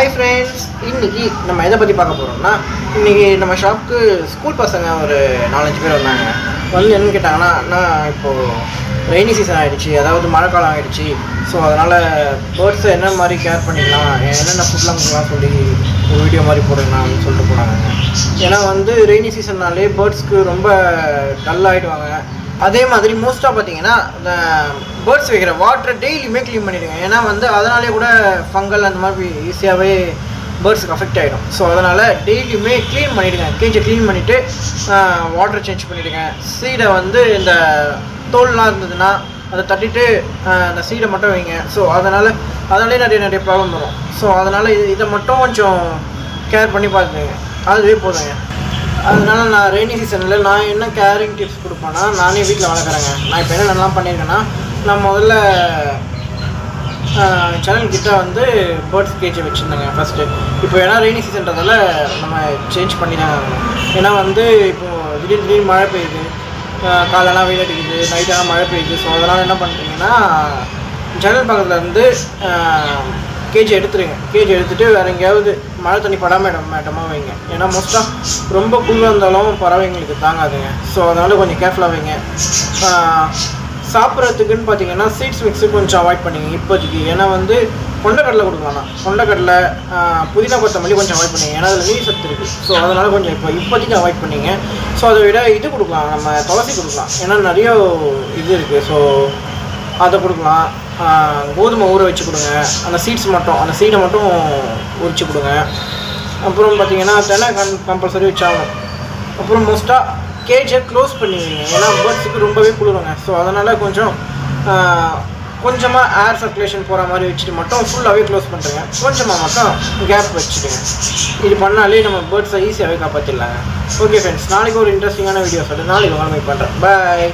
Hi friends, இன்றைக்கி நம்ம எதை பற்றி பார்க்க போகிறோம்னா, இன்றைக்கி நம்ம ஷாப்புக்கு ஸ்கூல் பசங்க ஒரு 4-5 பேர் வந்தாங்க. வந்து என்னன்னு கேட்டாங்கன்னா, நான் இப்போது ரெய்னி சீசன் ஆகிடுச்சு, அதாவது மழை காலம் ஆகிடுச்சு. ஸோ அதனால் பேர்ட்ஸை என்ன மாதிரி கேர் பண்ணிக்கலாம், என்னென்ன ஃபுட்லாம் கொடுக்கலாம் சொல்லி ஒரு வீடியோ மாதிரி போடுங்கண்ணா அப்படின்னு சொல்லிட்டு போனாங்க. ஏன்னா வந்து ரெய்னி சீசன்னாலே பேர்ட்ஸ்க்கு ரொம்ப டல்லாகிடுவாங்க. அதே மாதிரி மோஸ்ட்டாக பார்த்தீங்கன்னா இந்த பேர்ட்ஸ் வைக்கிற வாட்டரை டெய்லியுமே க்ளீன் பண்ணிவிடுங்க. ஏன்னா வந்து அதனாலே கூட ஃபங்கல் அந்த மாதிரி ஈஸியாகவே பேர்ட்ஸுக்கு அஃபெக்ட் ஆகிடும். ஸோ அதனால் டெய்லியுமே க்ளீன் பண்ணிவிடுங்க. கேஜை க்ளீன் பண்ணிவிட்டு வாட்டர் சேஞ்ச் பண்ணிவிடுங்க. சீடை வந்து இந்த தோல்லாம் இருந்ததுன்னா அதை தட்டிட்டு அந்த சீடை மட்டும் வைங்க. ஸோ அதனாலே நிறைய ப்ராப்ளம் வரும். ஸோ அதனால் இதை மட்டும் கொஞ்சம் கேர் பண்ணி பார்த்துங்க, அதுவே போதுங்க. அதனால் நான் ரெய்னி சீசனில் நான் என்ன கேரிங் டிப்ஸ் கொடுப்பேன்னா, நானே வீட்டில் வளர்க்குறேங்க. நான் இப்போ என்ன நல்லா பண்ணியிருக்கேன்னா, நான் முதல்ல சேனல் கிட்ட வந்து பேர்ட்ஸ் கேஜை வச்சுருந்தேங்க ஃபஸ்ட்டு. இப்போ ஏன்னா ரெய்னி சீசன்றதால நம்ம சேஞ்ச் பண்ணி தான் ஆகணும். ஏன்னா வந்து இப்போது திடீர்னு மழை பெய்யுது, காலெல்லாம் வெயில் அடிக்குது, நைட்டெல்லாம் மழை பெய்யுது. ஸோ அதனால் என்ன பண்ணுறீங்கன்னா, ஜன்னல் பக்கத்தில் இருந்து கேஜி எடுத்துருங்க. கேஜி எடுத்துகிட்டு வேறு எங்கேயாவது மழை தண்ணி படாமல் இடமாக வைங்க. ஏன்னா மோஸ்ட்டாக ரொம்ப குளிராக இருந்தாலும் பறவைங்களுக்கு தாங்காதுங்க. ஸோ அதனால் கொஞ்சம் கேர்ஃபுல்லாக வைங்க. சாப்பிட்றதுக்குன்னு பார்த்தீங்கன்னா சீட்ஸ் மிக்ஸு கொஞ்சம் அவாய்ட் பண்ணிங்க இப்போதைக்கு. ஏன்னா வந்து கொண்டைக்கடலை கொடுக்கலாம். கொண்டைக்கடலை, புதினா, கொத்தமல்லி கொஞ்சம் அவாய்ட் பண்ணிங்க. ஏன்னா அதில் நீர் சத்து இருக்குது. ஸோ அதனால் கொஞ்சம் இப்போதைக்கு அவாய்ட் பண்ணிங்க. ஸோ அதை விட இது கொடுக்கலாம், நம்ம துளசி கொடுக்கலாம். ஏன்னா நிறைய இது இருக்குது. ஸோ அதை கொடுக்கலாம். கோதுமை ஊற வச்சு கொடுங்க. அந்த சீடை மட்டும் உரிச்சு கொடுங்க. அப்புறம் பார்த்திங்கன்னா தென்னை கம்பல்சரி வச்சாகணும். அப்புறம் மோஸ்ட்டாக கேஜை க்ளோஸ் பண்ணி வைங்க. ஏன்னா பேர்ட்ஸுக்கு ரொம்பவே குளிருங்க. ஸோ அதனால் கொஞ்சமாக ஏர் சர்க்குலேஷன் போகிற மாதிரி வச்சுட்டு மட்டும் ஃபுல்லாகவே க்ளோஸ் பண்ணுறேங்க. கொஞ்சமாக மட்டும் கேப் வச்சுட்டுங்க. இது பண்ணாலே நம்ம பேர்ட்ஸை ஈஸியாகவே காப்பாற்றிடலாங்க. ஓகே ஃப்ரெண்ட்ஸ், நாளைக்கு ஒரு இன்ட்ரெஸ்டிங்கான வீடியோ சொல்லிட்டு நாளைக்கு உங்களுக்கு பண்ணுறேன். பாய்.